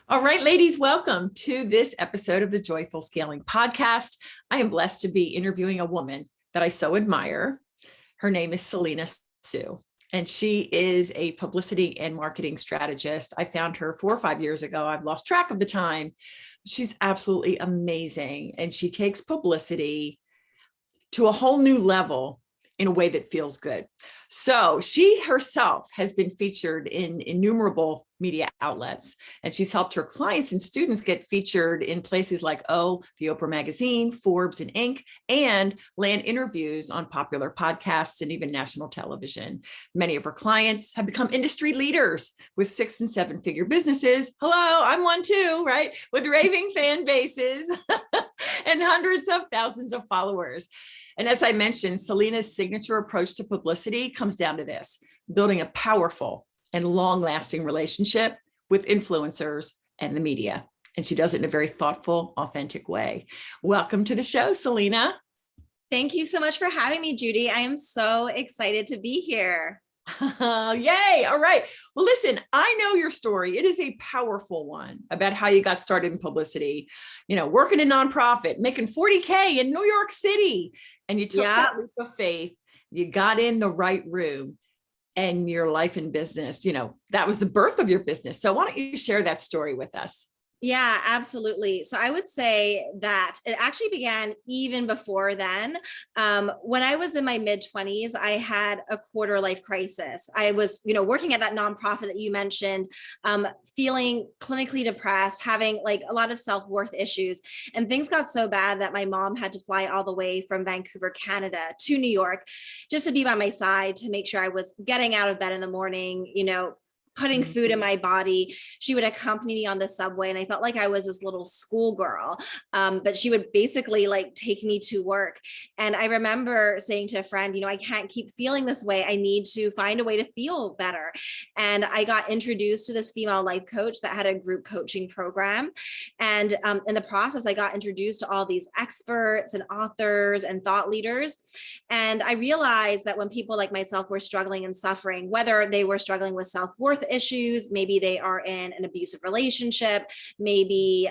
All right, ladies, welcome to this episode of the Joyful Scaling Podcast. I am blessed to be interviewing a woman that I so admire. Her name is Selena Sue, and she is a publicity and marketing strategist. I found her 4 or 5 years ago. I've lost track of the time. She's absolutely amazing, and she takes publicity to a whole new level in a way that feels good. So she herself has been featured in innumerable media outlets, and she's helped her clients and students get featured in places like the Oprah magazine, Forbes, and Inc., and land interviews on popular podcasts and even national television. Many of her clients have become industry leaders with 6- and 7-figure businesses. Hello, I'm one too, right? With raving fan bases and hundreds of thousands of followers. And as I mentioned, Selena's signature approach to publicity comes down to this: building a powerful and long-lasting relationship with influencers and the media. And she does it in a very thoughtful, authentic way. Welcome to the show, Selena. Thank you so much for having me, Judy. I am so excited to be here. Yay. All right. Well, listen, I know your story. It is a powerful one about how you got started in publicity, working in nonprofit, making 40K in New York City. And you took that leap of faith. You got in the right room, and your life in business, that was the birth of your business. So why don't you share that story with us? Yeah, absolutely. So I would say that it actually began even before then. When I was in my mid-20s, I had a quarter life crisis. I was, working at that nonprofit that you mentioned, feeling clinically depressed, having like a lot of self-worth issues. And things got so bad that my mom had to fly all the way from Vancouver, Canada to New York just to be by my side, to make sure I was getting out of bed in the morning, putting food in my body. She would accompany me on the subway, and I felt like I was this little schoolgirl. But she would basically take me to work. And I remember saying to a friend, I can't keep feeling this way. I need to find a way to feel better. And I got introduced to this female life coach that had a group coaching program. And in the process, I got introduced to all these experts and authors and thought leaders. And I realized that when people like myself were struggling and suffering, whether they were struggling with self-worth issues, maybe they are in an abusive relationship, maybe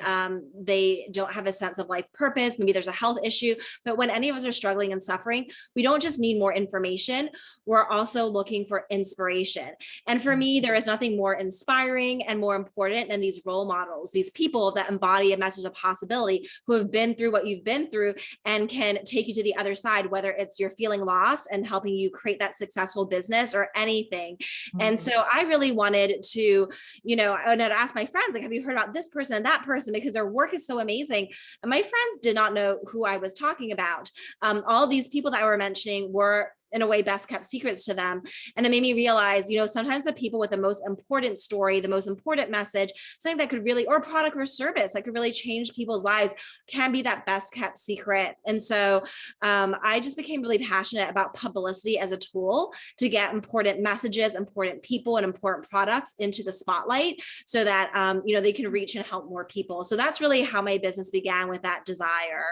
they don't have a sense of life purpose, maybe there's a health issue, but when any of us are struggling and suffering, we don't just need more information, we're also looking for inspiration. And for me, there is nothing more inspiring and more important than these role models, these people that embody a message of possibility, who have been through what you've been through and can take you to the other side, whether it's you're feeling lost and helping you create that successful business or anything. And so I really wanted to, and I'd ask my friends, have you heard about this person and that person? Because their work is so amazing. And my friends did not know who I was talking about. All these people that I were mentioning were, in a way, best kept secrets to them. And it made me realize, sometimes the people with the most important story, the most important message, something that could really, or product or service that could really change people's lives, can be that best kept secret. And so I just became really passionate about publicity as a tool to get important messages, important people, and important products into the spotlight so that, they can reach and help more people. So that's really how my business began, with that desire.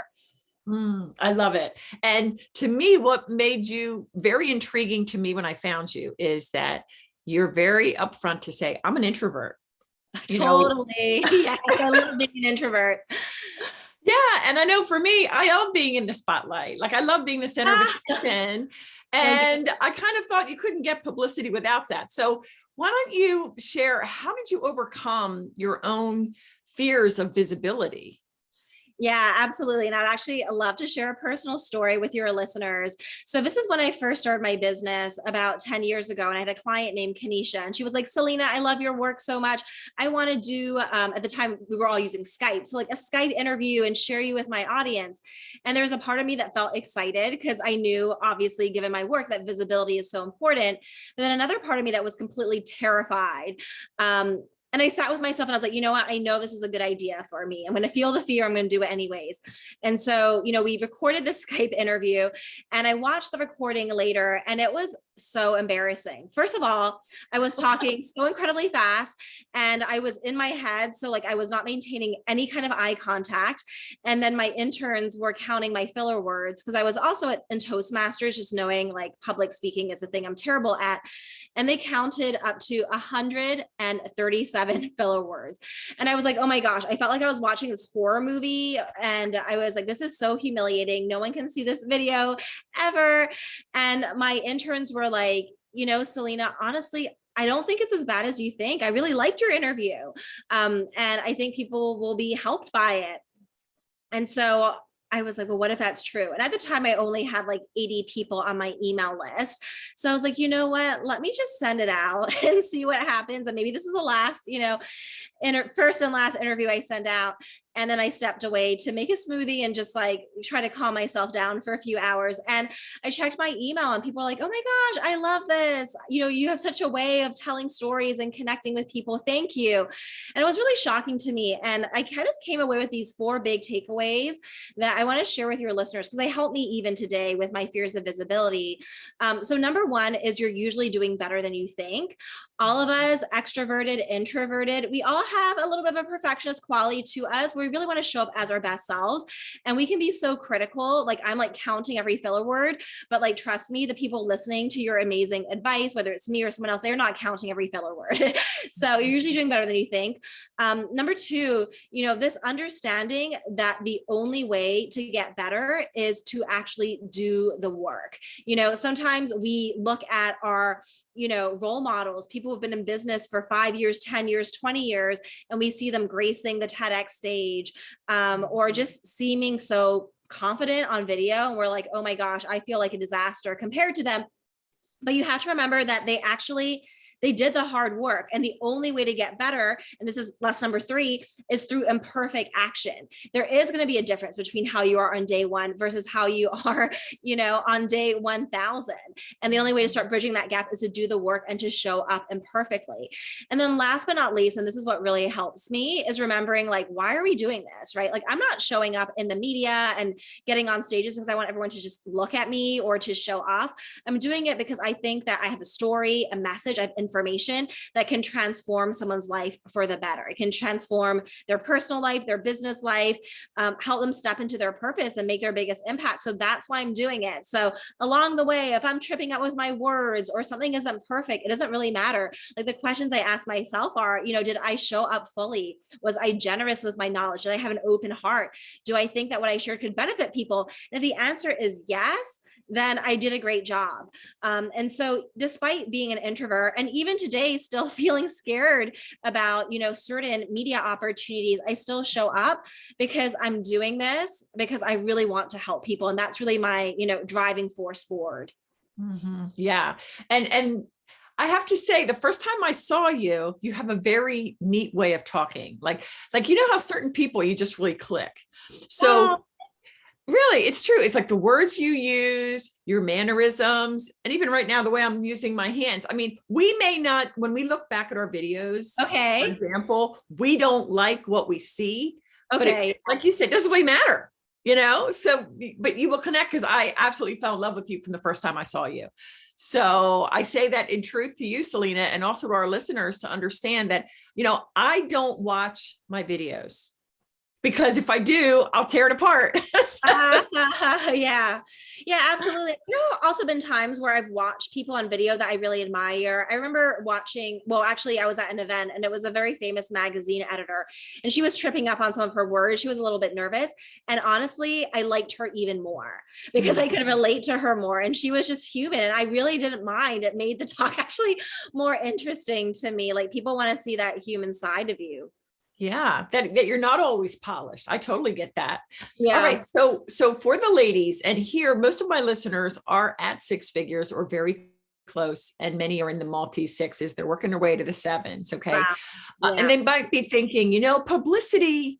I love it. And to me, what made you very intriguing to me when I found you is that you're very upfront to say, I'm an introvert. Totally. Yeah, I love being an introvert. Yeah. And I know for me, I love being in the spotlight. I love being the center of attention. And I kind of thought you couldn't get publicity without that. So why don't you share, how did you overcome your own fears of visibility? Yeah, absolutely. And I'd actually love to share a personal story with your listeners. So this is when I first started my business about 10 years ago. And I had a client named Kanisha, and she was like, Selena, I love your work so much. I want to do, at the time we were all using Skype. So a Skype interview and share you with my audience. And there's a part of me that felt excited because I knew, obviously, given my work, that visibility is so important. But then another part of me that was completely terrified. And I sat with myself and I was like, you know what? I know this is a good idea for me. I'm going to feel the fear. I'm going to do it anyways. And so, we recorded this Skype interview, and I watched the recording later, and it was so embarrassing. First of all, I was talking so incredibly fast, and I was in my head. So I was not maintaining any kind of eye contact. And then my interns were counting my filler words, because I was also in Toastmasters, just knowing public speaking is a thing I'm terrible at. And they counted up to 137 7 filler words. And I was like, oh my gosh, I felt like I was watching this horror movie. And I was like, this is so humiliating. No one can see this video ever. And my interns were like, Selena, honestly, I don't think it's as bad as you think. I really liked your interview. And I think people will be helped by it. And so I was like, well, what if that's true? And at the time I only had like 80 people on my email list. So I was like, you know what, let me just send it out and see what happens. And maybe this is the last, first and last interview I send out. And then I stepped away to make a smoothie and just like try to calm myself down for a few hours. And I checked my email and people were like, oh my gosh, I love this. You have such a way of telling stories and connecting with people. Thank you. And it was really shocking to me. And I kind of came away with these 4 big takeaways that I want to share with your listeners because they help me even today with my fears of visibility. So number 1 is you're usually doing better than you think. All of us, extroverted, introverted, we all have a little bit of a perfectionist quality to us. We really want to show up as our best selves. And we can be so critical. Like I'm like counting every filler word, but like, trust me, the people listening to your amazing advice, whether it's me or someone else, they're not counting every filler word. So you're usually doing better than you think. Number 2, this understanding that the only way to get better is to actually do the work. Sometimes we look at our role models, people who've been in business for 5 years, 10 years, 20 years, and we see them gracing the TEDx stage, or just seeming so confident on video. And we're like, oh my gosh, I feel like a disaster compared to them. But you have to remember that they did the hard work. And the only way to get better, and this is lesson number 3, is through imperfect action. There is going to be a difference between how you are on day 1 versus how you are, on day 1000. And the only way to start bridging that gap is to do the work and to show up imperfectly. And then last but not least, and this is what really helps me, is remembering like, why are we doing this, right? Like I'm not showing up in the media and getting on stages because I want everyone to just look at me or to show off. I'm doing it because I think that I have a story, a message, I have information that can transform someone's life for the better. It can transform their personal life, their business life, help them step into their purpose and make their biggest impact. So that's why I'm doing it. So along the way, if I'm tripping up with my words or something isn't perfect, it doesn't really matter. Like the questions I ask myself are, did I show up fully? Was I generous with my knowledge? Did I have an open heart? Do I think that what I shared could benefit people? And if the answer is yes, then I did a great job. And so despite being an introvert and even today still feeling scared about, certain media opportunities, I still show up because I'm doing this because I really want to help people. And that's really my, driving force forward. Mm-hmm. Yeah. And I have to say, the first time I saw you, you have a very neat way of talking. Like, how certain people, you just really click. So really, it's true. It's like the words you used, your mannerisms, and even right now, the way I'm using my hands. I mean, we may not, when we look back at our videos, for example, we don't like what we see. Okay. But like you said, it doesn't really matter, so, but you will connect because I absolutely fell in love with you from the first time I saw you. So I say that in truth to you, Selena, and also to our listeners to understand that, I don't watch my videos. Because if I do, I'll tear it apart. Yeah, absolutely. There have also been times where I've watched people on video that I really admire. I remember watching, actually I was at an event and it was a very famous magazine editor and she was tripping up on some of her words. She was a little bit nervous. And honestly, I liked her even more because I could relate to her more. And she was just human and I really didn't mind. It made the talk actually more interesting to me. Like people want to see that human side of you. Yeah, that you're not always polished. I totally get that. Yeah. All right. So for the ladies, and here, most of my listeners are at 6 figures or very close, and many are in the multi 6s. They're working their way to the 7s. Okay. Wow. Yeah. And they might be thinking, publicity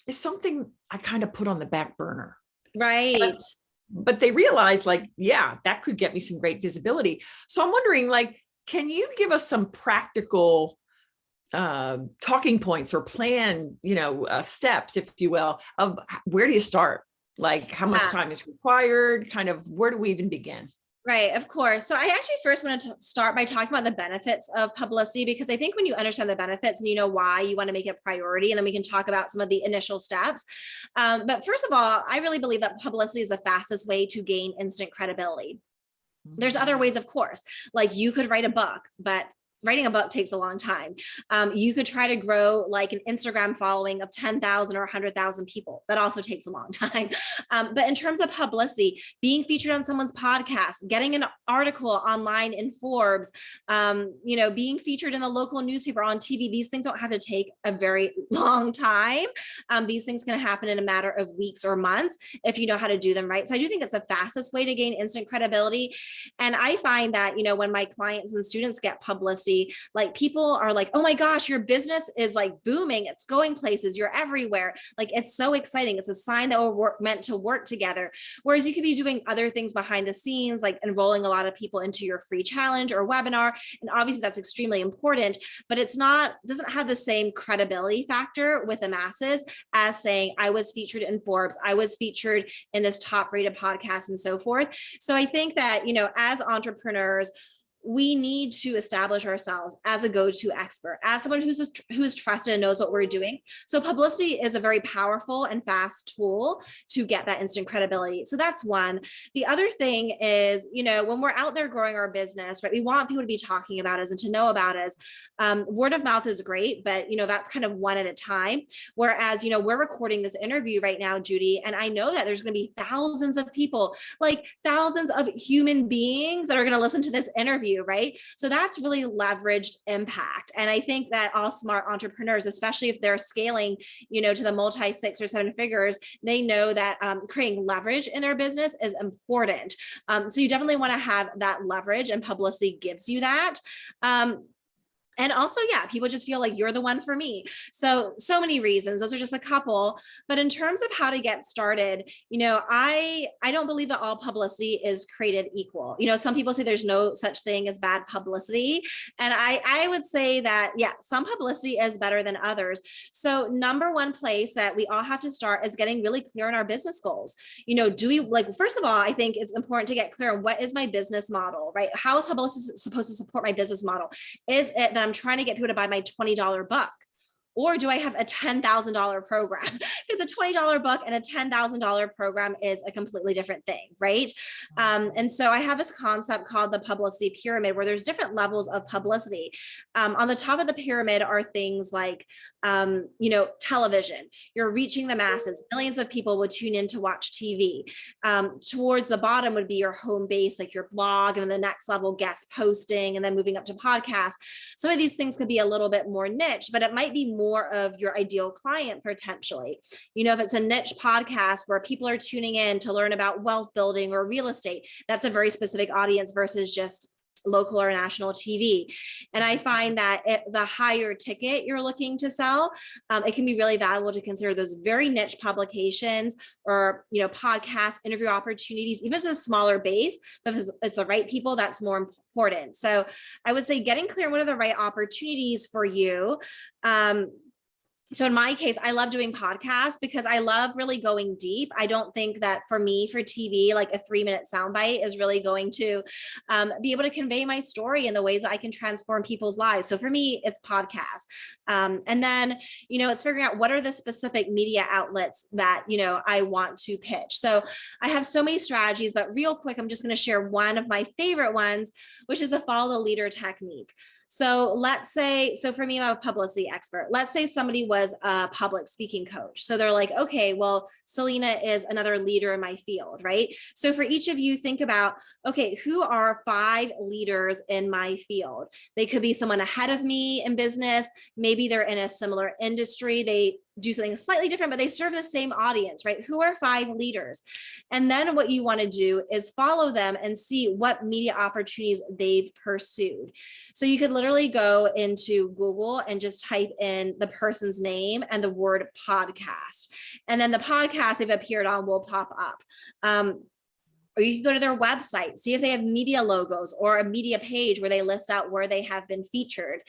is something I kind of put on the back burner. Right. But they realize that could get me some great visibility. So I'm wondering, can you give us some practical talking points or plan, steps, if you will, of where do you start? Like how much time is required? Kind of where do we even begin? Right, of course. So I actually first wanted to start by talking about the benefits of publicity, because I think when you understand the benefits and you know why you want to make it a priority, and then we can talk about some of the initial steps. But first of all, I really believe that publicity is the fastest way to gain instant credibility. There's other ways, of course, like you could write a book, but writing a book takes a long time. You could try to grow like an Instagram following of 10,000 or 100,000 people. That also takes a long time. But in terms of publicity, being featured on someone's podcast, getting an article online in Forbes, being featured in the local newspaper, on TV, these things don't have to take a very long time. These things can happen in a matter of weeks or months if you know how to do them right. So I do think it's the fastest way to gain instant credibility. And I find that, when my clients and students get publicity, like people are like, oh my gosh, your business is like booming. It's going places. You're everywhere. Like, it's so exciting. It's a sign that we're meant to work together. Whereas you could be doing other things behind the scenes, like enrolling a lot of people into your free challenge or webinar. And obviously that's extremely important, but doesn't have the same credibility factor with the masses as saying, I was featured in Forbes, I was featured in this top rated podcast and so forth. So I think that, as entrepreneurs, we need to establish ourselves as a go-to expert, as someone who's trusted and knows what we're doing. So publicity is a very powerful and fast tool to get that instant credibility. So that's one. The other thing is, when we're out there growing our business, right, we want people to be talking about us and to know about us. Word of mouth is great, but that's kind of one at a time. Whereas, we're recording this interview right now, Judy, and I know that there's going to be thousands of people, like thousands of human beings that are going to listen to this interview, right? So that's really leveraged impact. And I think that all smart entrepreneurs, especially if they're scaling, to the multi 6 or 7 figures, they know that creating leverage in their business is important. So you definitely want to have that leverage, and publicity gives you that. And also, people just feel like you're the one for me. So many reasons. Those are just a couple. But in terms of how to get started, I don't believe that all publicity is created equal. Some people say there's no such thing as bad publicity. And I would say that, some publicity is better than others. So number one place that we all have to start is getting really clear on our business goals. Do we, first of all, I think it's important to get clear on what is my business model, right? How is publicity supposed to support my business model? Is it that I'm trying to get people to buy my $20 book? Or do I have a $10,000 program? Because a $20 book and a $10,000 program is a completely different thing, right? And so I have this concept called the publicity pyramid, where there's different levels of publicity. On the top of the pyramid are things like, television. You're reaching the masses. Millions of people would tune in to watch TV. Towards the bottom would be your home base, like your blog, and the next level, guest posting, and then moving up to podcasts. Some of these things could be a little bit more niche, but it might be more of your ideal client potentially. If it's a niche podcast where people are tuning in to learn about wealth building or real estate, that's a very specific audience versus just local or national TV. And I find that the higher ticket you're looking to sell, it can be really valuable to consider those very niche publications or, podcast interview opportunities, even if it's a smaller base, but if it's the right people, that's more important. So I would say getting clear on what are the right opportunities for you. So in my case, I love doing podcasts because I love really going deep. I don't think that for me, for TV, like a 3-minute soundbite is really going to be able to convey my story in the ways that I can transform people's lives. So for me, it's podcasts. And then, it's figuring out what are the specific media outlets that, I want to pitch. So I have so many strategies, but real quick, I'm just going to share one of my favorite ones, which is the follow the leader technique. So let's say, for me, I'm a publicity expert. Let's say somebody was a public speaking coach. So they're like, okay, well, Selena is another leader in my field, right? So for each of you, think about, okay, who are 5 leaders in my field? They could be someone ahead of me in business. Maybe they're in a similar industry. They do something slightly different, but they serve the same audience, right? Who are 5 leaders? And then what you want to do is follow them and see what media opportunities they've pursued. So you could literally go into Google and just type in the person's name and the word podcast. And then the podcast they've appeared on will pop up. Or you can go to their website, see if they have media logos or a media page where they list out where they have been featured.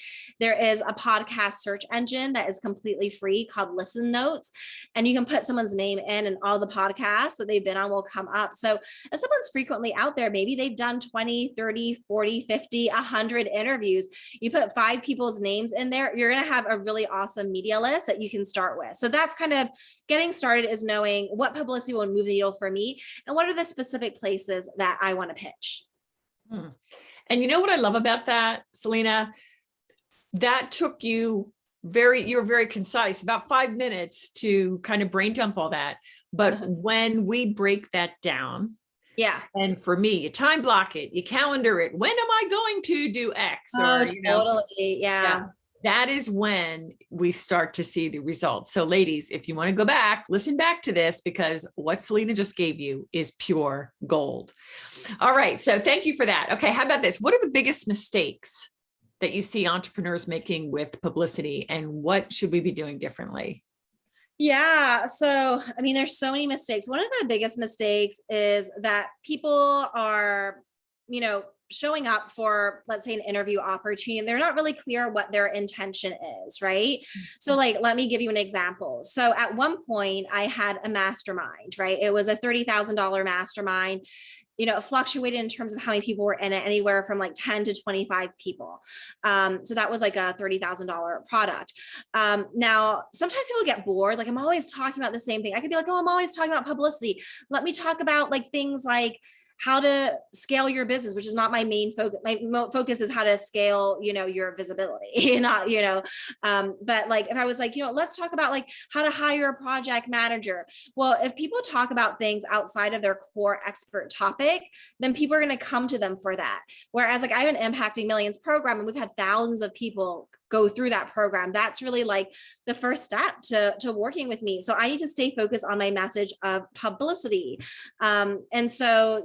There is a podcast search engine that is completely free called Listen Notes. And you can put someone's name in and all the podcasts that they've been on will come up. So if someone's frequently out there, maybe they've done 20, 30, 40, 50, 100 interviews. You put 5 people's names in there, you're going to have a really awesome media list that you can start with. So that's kind of getting started, is knowing what publicity will move the needle for me and what are the specific places that I want to pitch. And you know what I love about that, Selena? that took you you're very concise, about 5 minutes to kind of brain dump all that. But when we break that down, Yeah. and for me, you time block it, you calendar it. When am I going to do X? Oh, Or, totally. yeah, Yeah. that is when we start to see the results. So ladies, if you want to go back, listen back to this, because what Selena just gave you is pure gold. All right. So thank you for that. Okay. How about this? What are the biggest mistakes that you see entrepreneurs making with publicity, and what should we be doing differently? Yeah. So, I mean, there's so many mistakes. One of the biggest mistakes is that people are, showing up for, let's say, an interview opportunity, and they're not really clear what their intention is, right? So, like, let me give you an example. So, at one point, I had a mastermind, right? It was a $30,000 mastermind. It fluctuated in terms of how many people were in it, anywhere from like 10 to 25 people. So that was like a $30,000 product. Now, sometimes people get bored. Like, I'm always talking about the same thing. I could be like, oh, I'm always talking about publicity. Let me talk about like things like how to scale your business, which is not my main focus. My focus is how to scale, your visibility, not, but like, if I was like, let's talk about like how to hire a project manager. Well, if people talk about things outside of their core expert topic, then people are going to come to them for that. Whereas like I have an Impacting Millions program, and we've had thousands of people go through that program. That's really like the first step to working with me. So I need to stay focused on my message of publicity. And so,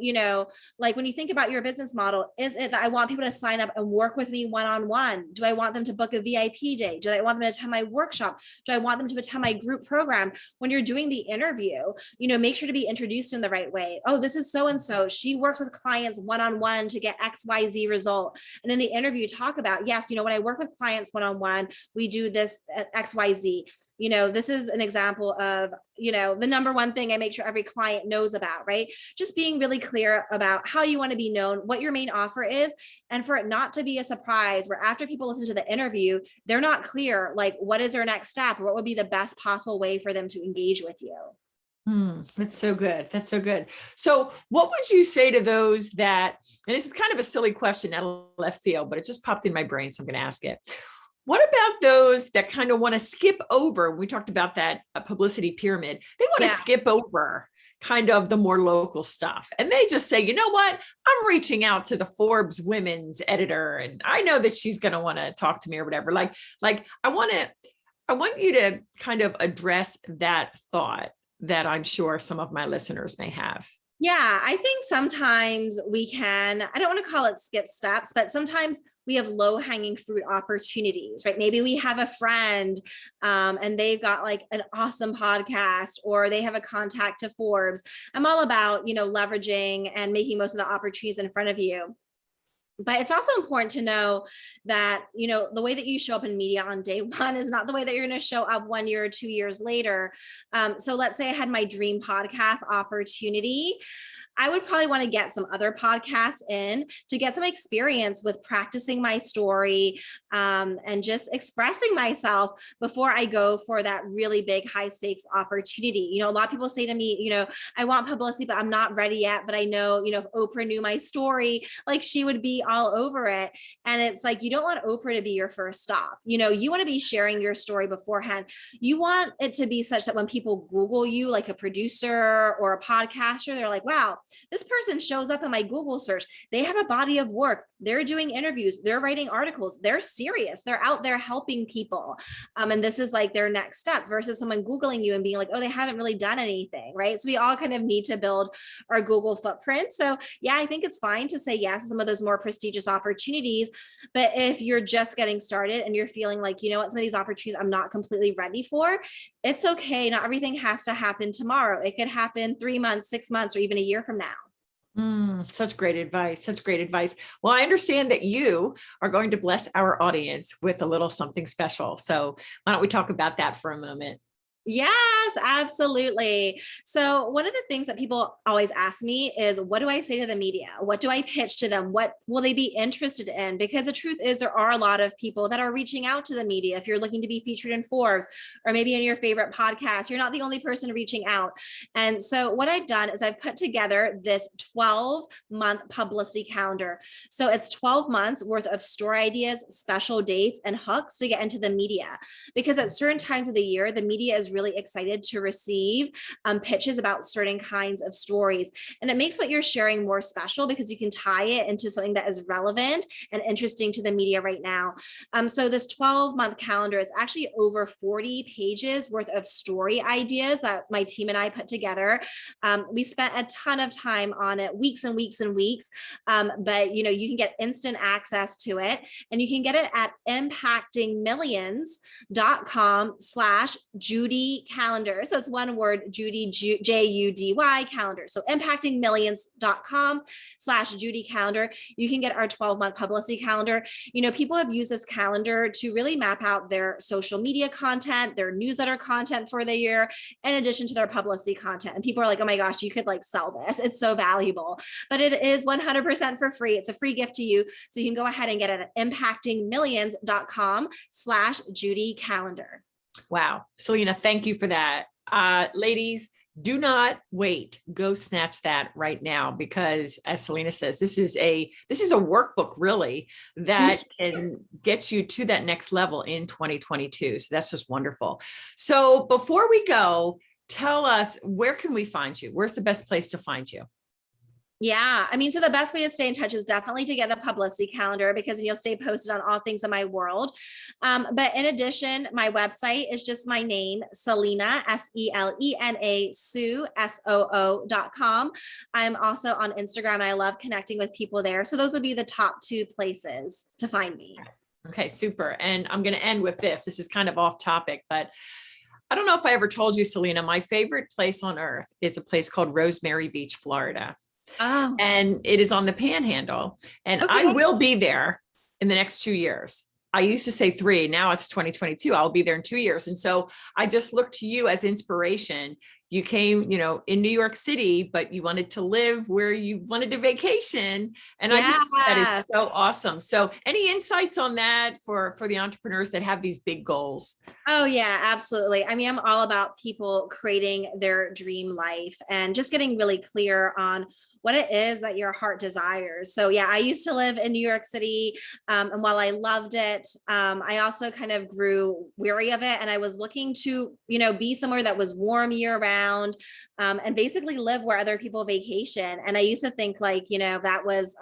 like when you think about your business model, is it that I want people to sign up and work with me one-on-one? Do I want them to book a VIP day? Do I want them to attend my workshop? Do I want them to attend my group program? When you're doing the interview, make sure to be introduced in the right way. Oh, this is so-and-so. She works with clients one-on-one to get XYZ result. And in the interview, talk about, yes, when I work with clients one-on-one, we do this at XYZ. This is an example of, the number one thing I make sure every client knows about, right? Just being really clear about how you want to be known, what your main offer is, and for it not to be a surprise where after people listen to the interview, they're not clear, like what is their next step, or what would be the best possible way for them to engage with you. That's so good. That's so good. So what would you say to those that, and this is kind of a silly question out of left field, but it just popped in my brain, so I'm going to ask it. What about those that kind of want to skip over? We talked about that publicity pyramid. They want to skip over kind of the more local stuff. And they just say, you know what? I'm reaching out to the Forbes women's editor, and I know that she's going to want to talk to me or whatever. Like I want you to kind of address that thought that I'm sure some of my listeners may have. Yeah, I think sometimes we can, I don't want to call it skip steps, but sometimes we have low hanging fruit opportunities, right? Maybe we have a friend and they've got like an awesome podcast, or they have a contact to Forbes. I'm all about, leveraging and making most of the opportunities in front of you. But it's also important to know that, the way that you show up in media on day one is not the way that you're going to show up 1 year or 2 years later. So let's say I had my dream podcast opportunity. I would probably want to get some other podcasts in to get some experience with practicing my story and just expressing myself before I go for that really big high stakes opportunity. A lot of people say to me, I want publicity, but I'm not ready yet. But I know, if Oprah knew my story, like she would be all over it. And it's like, you don't want Oprah to be your first stop. You want to be sharing your story beforehand. You want it to be such that when people Google you, like a producer or a podcaster, they're like, wow, this person shows up in my Google search. They have a body of work. They're doing interviews. They're writing articles. They're serious. They're out there helping people. And this is like their next step versus someone Googling you and being like, oh, they haven't really done anything, right? So we all kind of need to build our Google footprint. So yeah, I think it's fine to say yes to some of those more prestigious opportunities. But if you're just getting started and you're feeling like, some of these opportunities I'm not completely ready for, it's okay. Not everything has to happen tomorrow. It could happen 3 months, 6 months, or even a year from now. Such great advice. Such great advice. Well, I understand that you are going to bless our audience with a little something special. So why don't we talk about that for a moment? Yeah, Yes, absolutely. So one of the things that people always ask me is, what do I say to the media? What do I pitch to them? What will they be interested in? Because the truth is there are a lot of people that are reaching out to the media. If you're looking to be featured in Forbes or maybe in your favorite podcast, you're not the only person reaching out. And so what I've done is I've put together this 12-month publicity calendar. So it's 12 months worth of story ideas, special dates, and hooks to get into the media. Because at certain times of the year, the media is really excited to receive pitches about certain kinds of stories. And it makes what you're sharing more special because you can tie it into something that is relevant and interesting to the media right now. So this 12-month calendar is actually over 40 pages worth of story ideas that my team and I put together. We spent a ton of time on it, weeks and weeks and weeks. But you can get instant access to it, and you can get it at impactingmillions.com/Judy calendar. So it's one word, Judy, Judy calendar. So impactingmillions.com/Judy calendar. You can get our 12-month publicity calendar. People have used this calendar to really map out their social media content, their newsletter content for the year, in addition to their publicity content. And people are like, oh my gosh, you could sell this. It's so valuable, but it is 100% for free. It's a free gift to you. So you can go ahead and get it at impactingmillions.com/Judy calendar. Wow. Selena, thank you for that. Ladies, do not wait. Go snatch that right now, because as Selena says, this is a workbook really that can get you to that next level in 2022. So that's just wonderful. So before we go, tell us, where can we find you? Where's the best place to find you? Yeah, so the best way to stay in touch is definitely to get the publicity calendar, because you'll stay posted on all things in my world. But in addition, my website is just my name, Selena, Selena, Sue, SOO.com. I'm also on Instagram, and I love connecting with people there. So those would be the top two places to find me. Okay, super. And I'm going to end with this. This is kind of off topic, but I don't know if I ever told you, Selena, my favorite place on earth is a place called Rosemary Beach, Florida. Oh. And it is on the Panhandle. And Okay. I will be there in the next 2 years. I used to say 3, now it's 2022. I'll be there in 2 years. And so I just look to you as inspiration. You came, in New York City, but you wanted to live where you wanted to vacation. And I just think that is so awesome. So any insights on that for the entrepreneurs that have these big goals? Oh yeah, absolutely. I'm all about people creating their dream life and just getting really clear on what it is that your heart desires. So yeah, I used to live in New York City. And while I loved it, I also kind of grew weary of it. And I was looking to, be somewhere that was warm year round, and basically live where other people vacation. And I used to think that was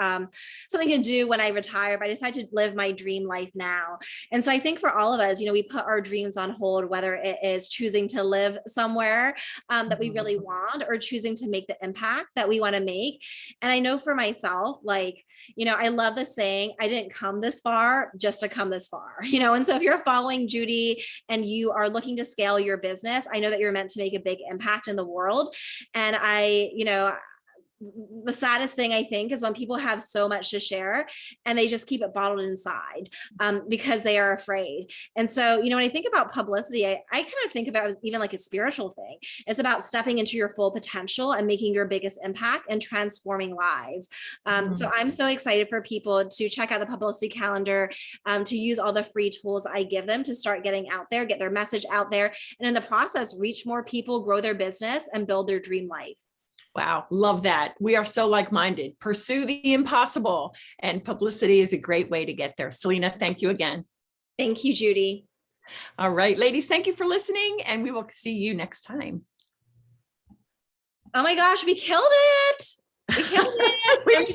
something to do when I retire, but I decided to live my dream life now. And so I think for all of us, we put our dreams on hold, whether it is choosing to live somewhere that we really want, or choosing to make the impact that we want to make. And I know for myself, I love the saying, I didn't come this far just to come this far, and so if you're following Judy and you are looking to scale your business, I know that you're meant to make a big impact in the world. And the saddest thing I think is when people have so much to share and they just keep it bottled inside because they are afraid. And so, when I think about publicity, I kind of think about it even like a spiritual thing. It's about stepping into your full potential and making your biggest impact and transforming lives. So I'm so excited for people to check out the publicity calendar, to use all the free tools I give them to start getting out there, get their message out there, and in the process, reach more people, grow their business, and build their dream life. Wow. Love that. We are so like-minded. Pursue the impossible, and publicity is a great way to get there. Selena, thank you again. Thank you, Judy. All right, ladies, thank you for listening, and we will see you next time. Oh my gosh, we killed it. We killed it.